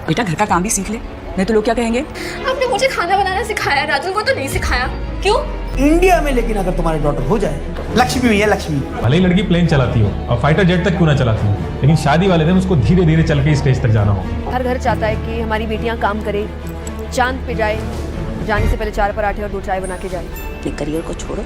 बेटा घर का काम भी सीख ले, नहीं तो लोग क्या कहेंगे। आपने मुझे खाना बनाना सिखाया, राजू को तो नहीं सिखाया। क्यों? इंडिया में लेकिन अगर तुम्हारी डॉटर हो जाए, लक्ष्मी भैया लक्ष्मी, भले ही लड़की प्लेन चलाती हो और फाइटर जेट तक क्यों ना चलाती हो, लेकिन शादी वाले दिन उसको धीरे धीरे चल के स्टेज तक जाना हो। हर घर चाहता है कि हमारी बेटियां काम करें, चांद पे जाए, जाने से पहले 4 पराठे और 2 चाय बना के जाए। अपने करियर को छोड़ो,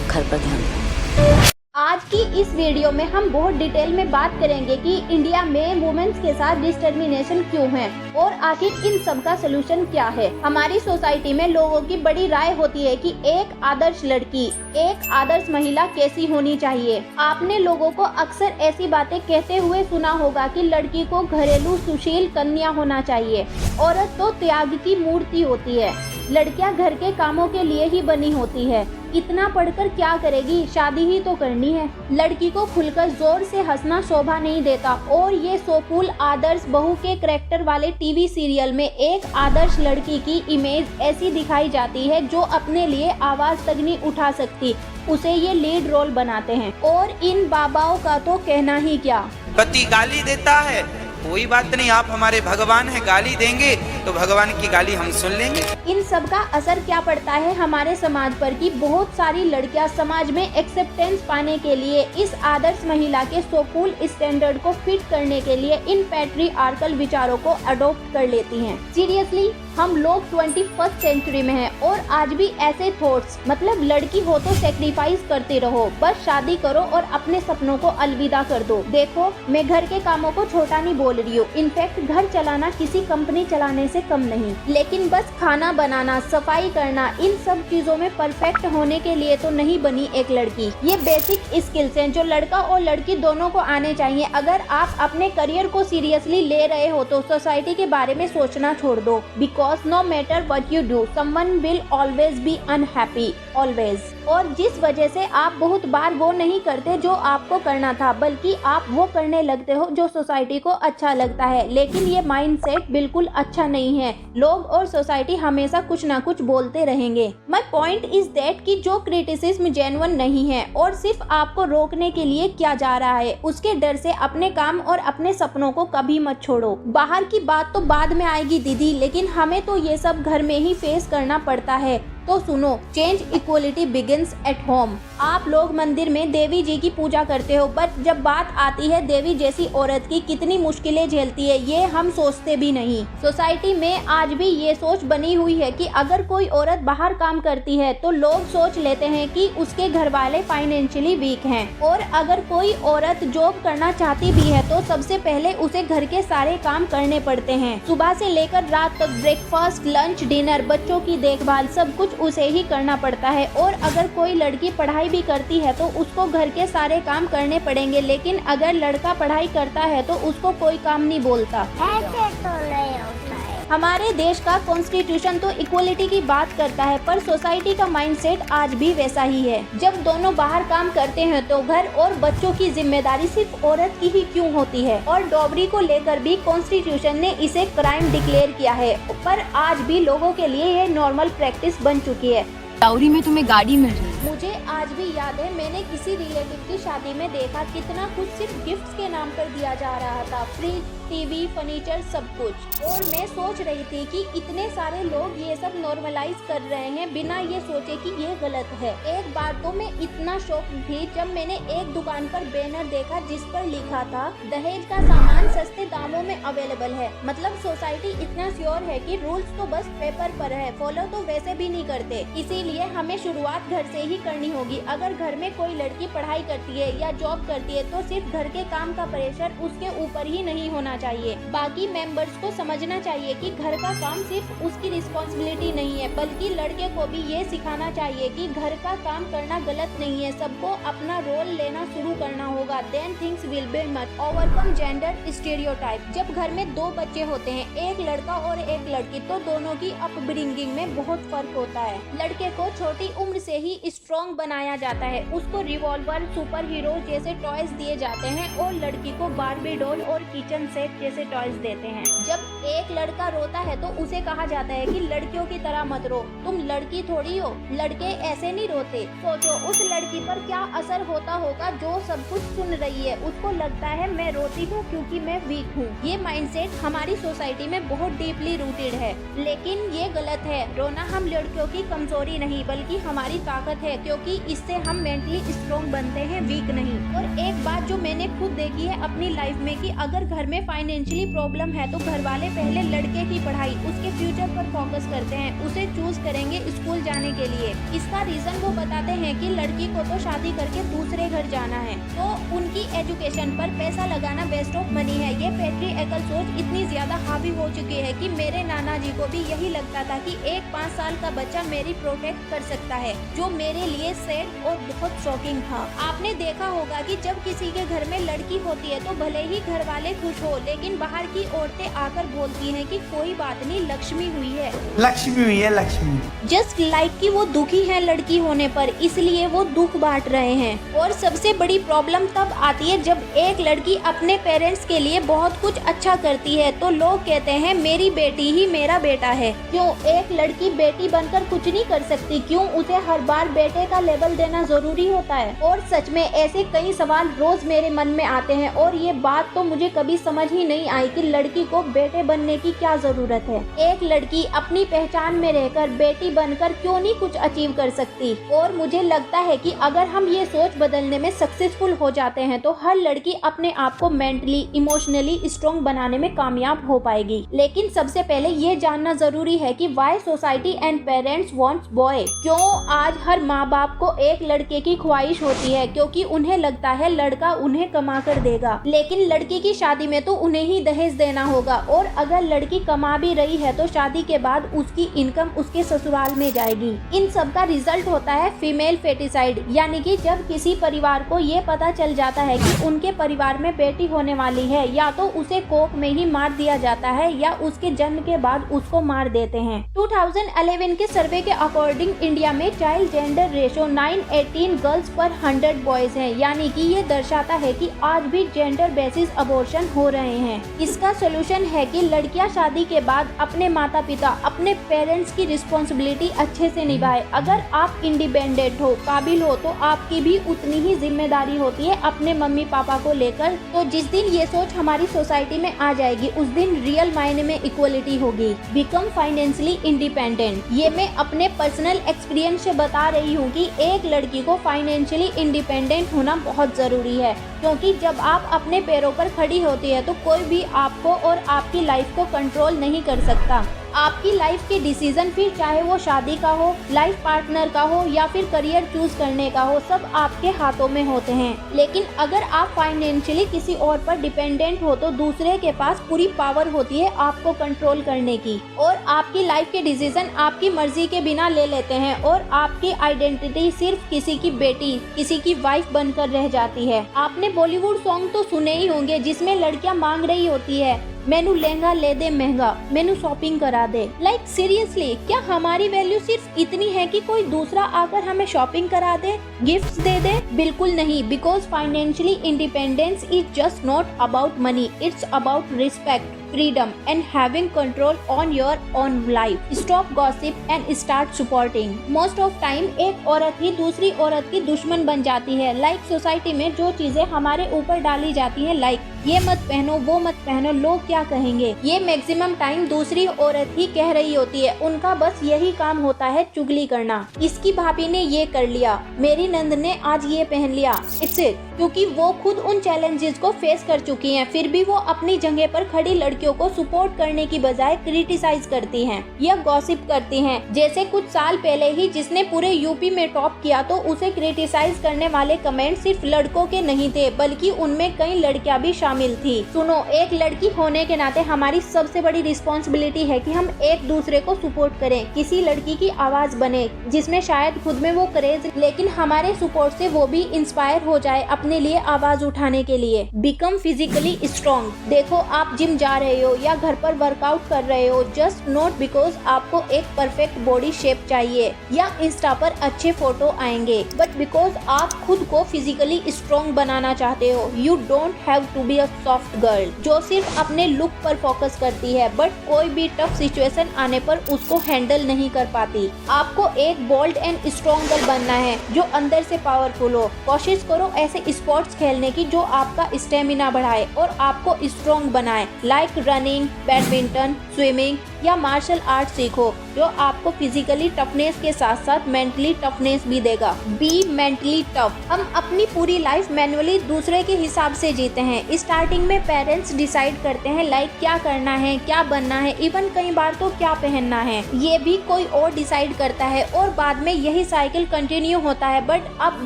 घर पर ध्यान दो। आज की इस वीडियो में हम बहुत डिटेल में बात करेंगे कि इंडिया में वुमेन्स के साथ डिस्क्रिमिनेशन क्यों है और आखिर इन सब का सलूशन क्या है। हमारी सोसाइटी में लोगों की बड़ी राय होती है कि एक आदर्श लड़की, एक आदर्श महिला कैसी होनी चाहिए। आपने लोगों को अक्सर ऐसी बातें कहते हुए सुना होगा कि लड़की को घरेलू सुशील कन्या होना चाहिए, औरत तो त्याग की मूर्ति होती है, लड़कियां घर के कामों के लिए ही बनी होती है, इतना पढ़कर क्या करेगी, शादी ही तो करनी है। लड़की को खुलकर जोर से हंसना शोभा नहीं देता और ये सोफुल आदर्श बहू के करैक्टर वाले टीवी सीरियल में एक आदर्श लड़की की इमेज ऐसी दिखाई जाती है जो अपने लिए आवाज तक नहीं उठा सकती, उसे ये लीड रोल बनाते हैं। और इन बाबाओं का तो कहना ही क्या। पति गाली देता है, कोई बात नहीं, आप हमारे भगवान हैं, गाली देंगे तो भगवान की गाली हम सुन लेंगे। इन सब का असर क्या पड़ता है हमारे समाज पर कि बहुत सारी लड़कियां समाज में एक्सेप्टेंस पाने के लिए इस आदर्श महिला के सोफुल स्टैंडर्ड को फिट करने के लिए इन पैट्रियार्कल विचारों को अडॉप्ट कर लेती हैं। सीरियसली हम लोग 21st सेंचुरी में हैं और आज भी ऐसे थॉट्स, मतलब लड़की हो तो सेक्रीफाइस करते रहो, बस शादी करो और अपने सपनों को अलविदा कर दो। देखो मैं घर के कामों को छोटा नहीं बोल रही हूँ, इनफैक्ट घर चलाना किसी कंपनी चलाने से कम नहीं, लेकिन बस खाना बनाना, सफाई करना, इन सब चीजों में परफेक्ट होने के लिए तो नहीं बनी एक लड़की। ये बेसिक स्किल्स हैं जो लड़का और लड़की दोनों को आने चाहिए। अगर आप अपने करियर को सीरियसली ले रहे हो तो सोसाइटी के बारे में सोचना छोड़ दो, because no matter what you do, someone will always be unhappy, always। और जिस वजह से आप बहुत बार वो नहीं करते जो आपको करना था, बल्कि आप वो करने लगते हो जो सोसाइटी को अच्छा लगता है। लेकिन ये माइंडसेट बिल्कुल अच्छा नहीं है। लोग और सोसाइटी हमेशा कुछ ना कुछ बोलते रहेंगे। माय पॉइंट इज दैट कि जो क्रिटिसिज्म जेन्युइन नहीं है और सिर्फ आपको रोकने के लिए किया जा रहा है, उसके डर से अपने काम और अपने सपनों को कभी मत छोड़ो। बाहर की बात तो बाद में आएगी दीदी, लेकिन हमें तो ये सब घर में ही फेस करना पड़ता है। तो सुनो, change equality begins at home. आप लोग मंदिर में देवी जी की पूजा करते हो, बट जब बात आती है देवी जैसी औरत की कितनी मुश्किलें झेलती है ये हम सोचते भी नहीं। सोसाइटी में आज भी ये सोच बनी हुई है कि अगर कोई औरत बाहर काम करती है तो लोग सोच लेते हैं कि उसके घर वाले फाइनेंशियली वीक हैं, और अगर कोई औरत जॉब करना चाहती भी है तो सबसे पहले उसे घर के सारे काम करने पड़ते हैं। सुबह से लेकर रात तक ब्रेकफास्ट, लंच, डिनर, बच्चों की देखभाल, सब कुछ उसे ही करना पड़ता है। और अगर कोई लड़की पढ़ाई भी करती है तो उसको घर के सारे काम करने पड़ेंगे, लेकिन अगर लड़का पढ़ाई करता है तो उसको कोई काम नहीं बोलता। ऐसे तो नहीं होता है। हमारे देश का कॉन्स्टिट्यूशन तो इक्वलिटी की बात करता है, पर सोसाइटी का माइंडसेट आज भी वैसा ही है। जब दोनों बाहर काम करते हैं तो घर और बच्चों की जिम्मेदारी सिर्फ औरत की ही क्यों होती है। और डॉबरी को लेकर भी कॉन्स्टिट्यूशन ने इसे क्राइम डिक्लेयर किया है, पर आज भी लोगों के लिए ये नॉर्मल प्रैक्टिस बन चुकी है। डाउरी में तुम्हें गाड़ी मिल रही है। मुझे आज भी याद है मैंने किसी रिलेटिव की शादी में देखा कितना कुछ सिर्फ गिफ्ट्स के नाम पर दिया जा रहा था, फ्रिज, टीवी, फर्नीचर, सब कुछ। और मैं सोच रही थी कि इतने सारे लोग ये सब नॉर्मलाइज कर रहे हैं बिना ये सोचे कि ये गलत है। एक बार तो मैं इतना शॉक थी जब मैंने एक दुकान पर बैनर देखा जिस पर लिखा था दहेज का सामान सस्ते दामों में अवेलेबल है। मतलब सोसाइटी इतना श्योर है कि रूल्स तो बस पेपर पर है, फॉलो तो वैसे भी नहीं करते। इसीलिए हमें शुरुआत घर से ही करनी होगी। अगर घर में कोई लड़की पढ़ाई करती है या जॉब करती है तो सिर्फ घर के काम का प्रेशर उसके ऊपर ही नहीं होना चाहिए। बाकी मेंबर्स को समझना चाहिए कि घर का काम सिर्फ उसकी रिस्पॉन्सिबिलिटी नहीं है, बल्कि लड़के को भी ये सिखाना चाहिए कि घर का काम करना गलत नहीं है। सबको अपना रोल लेना शुरू करना होगा, then things will be much. Overcome gender stereotype. जब घर में 2 बच्चे होते हैं, एक लड़का और एक लड़की, तो दोनों की अपब्रिंगिंग में बहुत फर्क होता है। लड़के को छोटी उम्र से ही स्ट्रॉन्ग बनाया जाता है, उसको रिवॉल्वर, सुपर हीरो जैसे टॉयज दिए जाते हैं, और लड़की को बार्बी डॉल और किचन सेट सेट जैसे टॉयज देते हैं। जब एक लड़का रोता है तो उसे कहा जाता है कि लड़कियों की तरह मत रो, तुम लड़की थोड़ी हो, लड़के ऐसे नहीं रोते। सोचो उस लड़की पर क्या असर होता होगा जो सब कुछ सुन रही है। उसको लगता है मैं रोती हूँ क्योंकि मैं वीक हूँ। ये माइंडसेट हमारी सोसाइटी में बहुत डीपली रूटेड है, लेकिन ये गलत है। रोना हम लड़कियों की कमजोरी नहीं बल्कि हमारी ताकत है, क्योंकि इससे हम मेंटली स्ट्रॉन्ग बनते हैं, वीक नहीं। और एक बात जो मैंने खुद देखी है अपनी लाइफ में कि अगर घर में फाइनेंशियली प्रॉब्लम है तो घर वाले पहले लड़के की पढ़ाई, उसके फ्यूचर पर फोकस करते हैं, उसे चूज करेंगे स्कूल जाने के लिए। इसका रीजन वो बताते हैं कि लड़की को तो शादी करके दूसरे घर जाना है, तो उनकी एजुकेशन पर पैसा लगाना वेस्ट ऑफ मनी है। ये पैट्रियार्कल सोच इतनी ज्यादा हावी हो चुकी है कि मेरे नाना जी को भी यही लगता था कि एक 5 साल का बच्चा मेरी प्रोटेक्ट कर सकता है, जो मेरे लिए सैड और बहुत शॉकिंग था। आपने देखा होगा कि जब किसी के घर में लड़की होती है तो भले ही घर वाले खुश हो, लेकिन बाहर की औरतें आकर बोलती हैं कि कोई बात नहीं, लक्ष्मी हुई है, लक्ष्मी हुई है, लक्ष्मी। जस्ट लाइक कि वो दुखी है लड़की होने पर, इसलिए वो दुख बांट रहे हैं। और सबसे बड़ी प्रॉब्लम तब आती है जब एक लड़की अपने पेरेंट्स के लिए बहुत कुछ अच्छा करती है तो लोग कहते हैं मेरी बेटी ही मेरा बेटा है। क्यों एक लड़की बेटी बनकर कुछ नहीं कर सकती? क्यों उसे हर बार बेटे का लेबल देना जरूरी होता है? और सच में ऐसे कई सवाल रोज मेरे मन में आते हैं, और ये बात तो मुझे कभी समझ ही नहीं आई कि लड़की को बेटे बनने की क्या जरूरत है। एक लड़की अपनी पहचान में रहकर बेटी बनकर क्यों नहीं कुछ अचीव कर सकती? और मुझे लगता है कि अगर हम ये सोच बदलने में सक्सेसफुल हो जाते हैं तो हर लड़की अपने आप को मेंटली इमोशनली स्ट्रॉन्ग बनाने में कामयाब हो पाएगी। लेकिन सबसे पहले ये जानना जरूरी है कि why society and parents wants boy. क्यों आज हर माँ बाप को एक लड़के की ख्वाहिश होती है? क्योंकि उन्हें लगता है लड़का उन्हें कमा कर देगा, लेकिन लड़की की शादी में तो उन्हें ही दहेज देना होगा। और अगर लड़की कमा भी रही है तो शादी के बाद उसकी इनकम उसके ससुराल में जाएगी। इन सब का रिजल्ट होता है फीमेल फेटिसाइड, यानी कि जब किसी परिवार को ये पता चल जाता है कि उनके परिवार में बेटी होने वाली है, या तो उसे कोख में ही मार दिया जाता है या उसके जन्म के बाद उसको मार देते हैं। 2011 के सर्वे के अकॉर्डिंग इंडिया में चाइल्ड जेंडर रेशो 918 गर्ल्स पर 100 बॉयज है, यानी कि ये दर्शाता है कि आज भी जेंडर बेसिस अबॉर्शन हो रहे हैं। इसका सोल्यूशन है कि लड़कियां शादी के बाद अपने माता पिता, अपने पेरेंट्स की रिस्पॉन्सिबिलिटी अच्छे से निभाए। अगर आप इंडिपेंडेंट हो, काबिल हो, तो आपकी भी उतनी ही जिम्मेदारी होती है अपने मम्मी पापा को लेकर। तो जिस दिन ये सोच हमारी सोसाइटी में आ जाएगी उस दिन रियल मायने में इक्वलिटी होगी। Become financially independent. ये मैं अपने पर्सनल एक्सपीरियंस से बता रही हूँ कि एक लड़की को फाइनेंशियली इंडिपेंडेंट होना बहुत जरूरी है, क्योंकि जब आप अपने पैरों पर खड़ी होती है तो कोई भी आपको और आपकी लाइफ को कंट्रोल नहीं कर सकता। आपकी लाइफ के डिसीजन, फिर चाहे वो शादी का हो, लाइफ पार्टनर का हो या फिर करियर चूज करने का हो, सब आपके हाथों में होते हैं। लेकिन अगर आप फाइनेंशियली किसी और पर डिपेंडेंट हो तो दूसरे के पास पूरी पावर होती है आपको कंट्रोल करने की, और आपकी लाइफ के डिसीजन आपकी मर्जी के बिना ले लेते हैं, और आपकी आइडेंटिटी सिर्फ किसी की बेटी, किसी की वाइफ बनकर रह जाती है। आपने बॉलीवुड सॉन्ग तो सुने ही होंगे जिसमें लड़कियां मांग रही होती है मैनू लहंगा ले दे महंगा, मैनू शॉपिंग करा दे। लाइक सीरियसली, क्या हमारी वैल्यू सिर्फ इतनी है कि कोई दूसरा आकर हमें शॉपिंग करा दे, गिफ्ट्स दे दे? बिल्कुल नहीं, because financially independence is just not about money, it's about respect, freedom and having control on your own life. Stop gossip and start supporting. Most of time एक औरत ही दूसरी औरत की दुश्मन बन जाती है। लाइक सोसाइटी में जो चीजें हमारे ऊपर डाली जाती है, लाइक ये मत पहनो, वो मत पहनो, लोग क्या कहेंगे, ये मैक्सिमम टाइम दूसरी औरत ही कह रही होती है। उनका बस यही काम होता है चुगली करना। इसकी भाभी ने ये कर लिया, मेरी नंद ने आज ये पहन लिया, इट्स इट। क्योंकि वो खुद उन चैलेंजेस को फेस कर चुकी हैं, फिर भी वो अपनी जगह पर खड़ी लड़कियों को सपोर्ट करने की बजाय क्रिटिसाइज करती हैं या गॉसिप करती हैं। जैसे कुछ साल पहले ही जिसने पूरे यूपी में टॉप किया तो उसे क्रिटिसाइज करने वाले कमेंट सिर्फ लड़कों के नहीं थे, बल्कि उनमें कई लड़कियां भी शामिल थी। सुनो, एक लड़की होने के नाते हमारी सबसे बड़ी रिस्पॉन्सिबिलिटी है कि हम एक दूसरे को सपोर्ट करें, किसी लड़की की आवाज बने जिसमें शायद खुद में वो करेज, लेकिन हमारे सपोर्ट से वो भी इंस्पायर हो जाए अपने लिए आवाज उठाने के लिए। Become physically strong. देखो, आप जिम जा रहे हो या घर पर वर्कआउट कर रहे हो, जस्ट नॉट बिकॉज आपको एक परफेक्ट बॉडी शेप चाहिए या इंस्टा पर अच्छे फोटो आएंगे, बट जस्ट बिकॉज आप खुद को फिजिकली स्ट्रॉन्ग बनाना चाहते हो। You don't have to be a soft girl जो सिर्फ अपने लुक पर फोकस करती है बट कोई भी टफ सिचुएशन आने पर उसको हैंडल नहीं कर पाती। आपको एक बोल्ड एंड स्ट्रॉन्ग गर्ल बनना है जो अंदर से पावरफुल हो। कोशिश करो ऐसे स्पोर्ट्स खेलने की जो आपका स्टेमिना बढ़ाए और आपको स्ट्रॉन्ग बनाए, लाइक रनिंग, बैडमिंटन, स्विमिंग या मार्शल आर्ट सीखो जो आपको फिजिकली टफनेस के साथ साथ मेंटली टफनेस भी देगा। Be mentally tough. हम अपनी पूरी लाइफ मैनुअली दूसरे के हिसाब से जीते हैं। स्टार्टिंग में पेरेंट्स डिसाइड करते हैं लाइक क्या करना है, क्या बनना है, इवन कई बार तो क्या पहनना है ये भी कोई और डिसाइड करता है और बाद में यही साइकिल कंटिन्यू होता है बट अब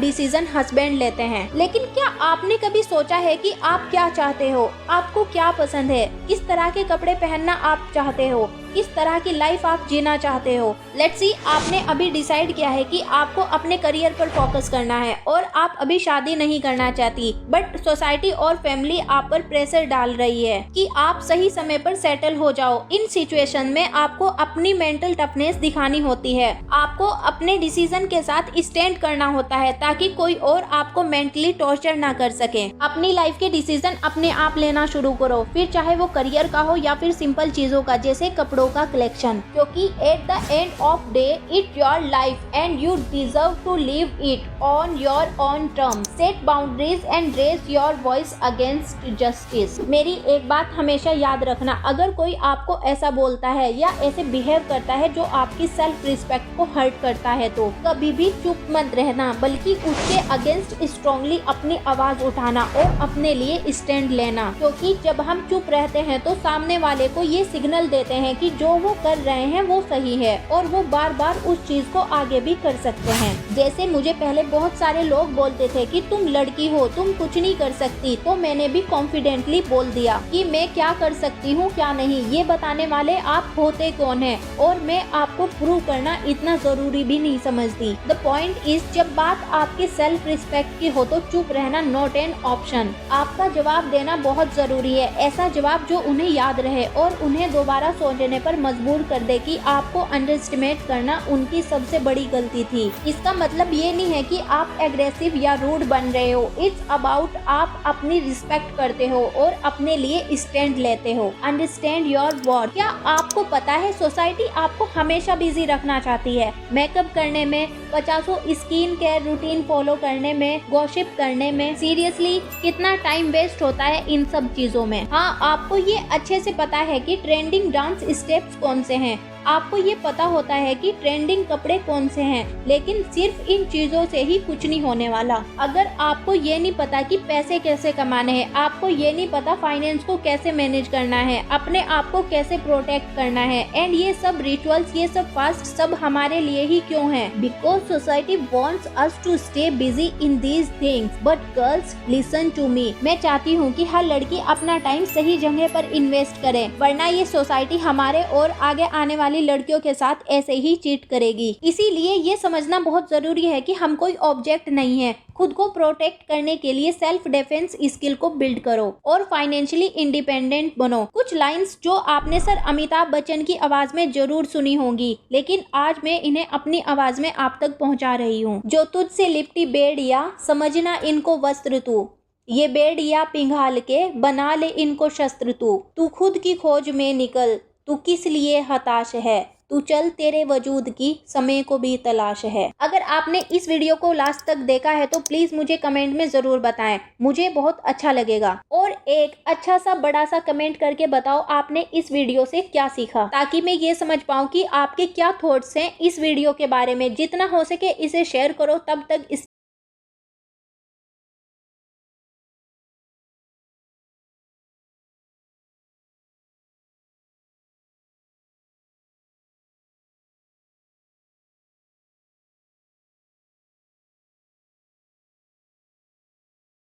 डिसीजन हस्बैंड लेते हैं। लेकिन क्या आपने कभी सोचा है कि आप क्या चाहते हो, आपको क्या पसंद है, किस तरह के कपड़े पहनना आप चाहते हो, किस तरह की लाइफ आप जीना चाहते हो। लेट्स सी, आपने अभी डिसाइड किया है कि आपको अपने करियर पर फोकस करना है और आप अभी शादी नहीं करना चाहती बट सोसाइटी और फैमिली आप पर प्रेशर डाल रही है कि आप सही समय पर सेटल हो जाओ। इन सिचुएशन में आपको अपनी मेंटल टफनेस दिखानी होती है। आपको अपने डिसीजन के साथ स्टैंड करना होता है ताकि कोई और आपको मेंटली टॉर्चर ना कर सके। अपनी लाइफ के डिसीजन अपने आप लेना शुरू करो, फिर चाहे वो करियर का हो या फिर सिंपल चीजों का जैसे कपड़ों का कलेक्शन, क्योंकि at the end of day it your life and you deserve to live it on your own term. Set boundaries and raise your voice against justice. मेरी एक बात हमेशा याद रखना, अगर कोई आपको ऐसा बोलता है या ऐसे बिहेव करता है जो आपकी सेल्फ रिस्पेक्ट को हर्ट करता है तो कभी भी चुप मत रहना बल्कि उसके अगेंस्ट स्ट्रांगली अपनी आवाज उठाना और अपने लिए स्टैंड लेना। क्योंकि जब हम चुप रहते हैं तो सामने वाले को ये सिग्नल देते हैं कि जो वो कर रहे हैं वो सही है और वो बार बार उस चीज को आगे भी कर सकते हैं। जैसे मुझे पहले बहुत सारे लोग बोलते थे कि तुम लड़की हो, तुम कुछ नहीं कर सकती, तो मैंने भी कॉन्फिडेंटली बोल दिया कि मैं क्या कर सकती हूँ क्या नहीं, ये बताने वाले आप होते कौन है और मैं आपको प्रूव करना इतना जरूरी भी नहीं समझती। द पॉइंट इज, जब बात आपके सेल्फ रिस्पेक्ट की हो तो चुप रहना नॉट एन ऑप्शन। आपका जवाब देना बहुत जरूरी है, ऐसा जवाब जो उन्हें याद रहे और उन्हें दोबारा सोचने पर मजबूर कर दे कि आपको अंडरएस्टिमेट करना उनकी सबसे बड़ी गलती थी। इसका मतलब ये नहीं है कि आप एग्रेसिव या रूड बन रहे हो, इट्स अबाउट आप अपनी रिस्पेक्ट करते हो और अपने लिए स्टैंड लेते हो। Understand your worth. क्या आपको पता है सोसाइटी आपको हमेशा बिजी रखना चाहती है, मेकअप करने में, 50 स्किन केयर रूटीन फॉलो करने में, गॉसिप करने में। सीरियसली कितना टाइम वेस्ट होता है इन सब चीजों में। हाँ, आपको ये अच्छे से पता है कि ट्रेंडिंग डांस स्टेप्स कौन से हैं, आपको ये पता होता है कि ट्रेंडिंग कपड़े कौन से हैं, लेकिन सिर्फ इन चीजों से ही कुछ नहीं होने वाला। अगर आपको ये नहीं पता कि पैसे कैसे कमाने हैं, आपको ये नहीं पता फाइनेंस को कैसे मैनेज करना है, अपने आप को कैसे प्रोटेक्ट करना है, एंड ये सब रिचुअल्स, ये सब फास्ट सब हमारे लिए ही क्यों है? Because society wants us to stay busy in these things. But girls listen to me, मैं चाहती हूँ कि हर लड़की अपना टाइम सही जगह पर इन्वेस्ट करे, वरना ये सोसाइटी हमारे और आगे आने वाली लड़कियों के साथ ऐसे ही चीट करेगी। इसीलिए ये समझना बहुत जरूरी है कि हम कोई ऑब्जेक्ट नहीं है। खुद को प्रोटेक्ट करने के लिए सेल्फ डिफेंस स्किल को बिल्ड करो और फाइनेंशियली इंडिपेंडेंट बनो। कुछ लाइंस जो आपने सर अमिताभ बच्चन की आवाज में जरूर सुनी होंगी, लेकिन आज मैं इन्हें अपनी आवाज में आप तक पहुंचा रही हूँ। जो तुझसे लिपटी बेड़िया, समझना इनको वस्त्र तू, ये बेड़िया पिघाल के बना ले इनको शस्त्र तू खुद की खोज में निकल, तू किस लिए हताश है, तू चल तेरे वजूद की समय को भी तलाश है। अगर आपने इस वीडियो को लास्ट तक देखा है तो प्लीज मुझे कमेंट में जरूर बताएं, मुझे बहुत अच्छा लगेगा। और एक अच्छा सा बड़ा सा कमेंट करके बताओ आपने इस वीडियो से क्या सीखा, ताकि मैं ये समझ पाऊँ कि आपके क्या थॉट्स हैं इस वीडियो के बारे में। जितना हो सके इसे शेयर करो, तब तक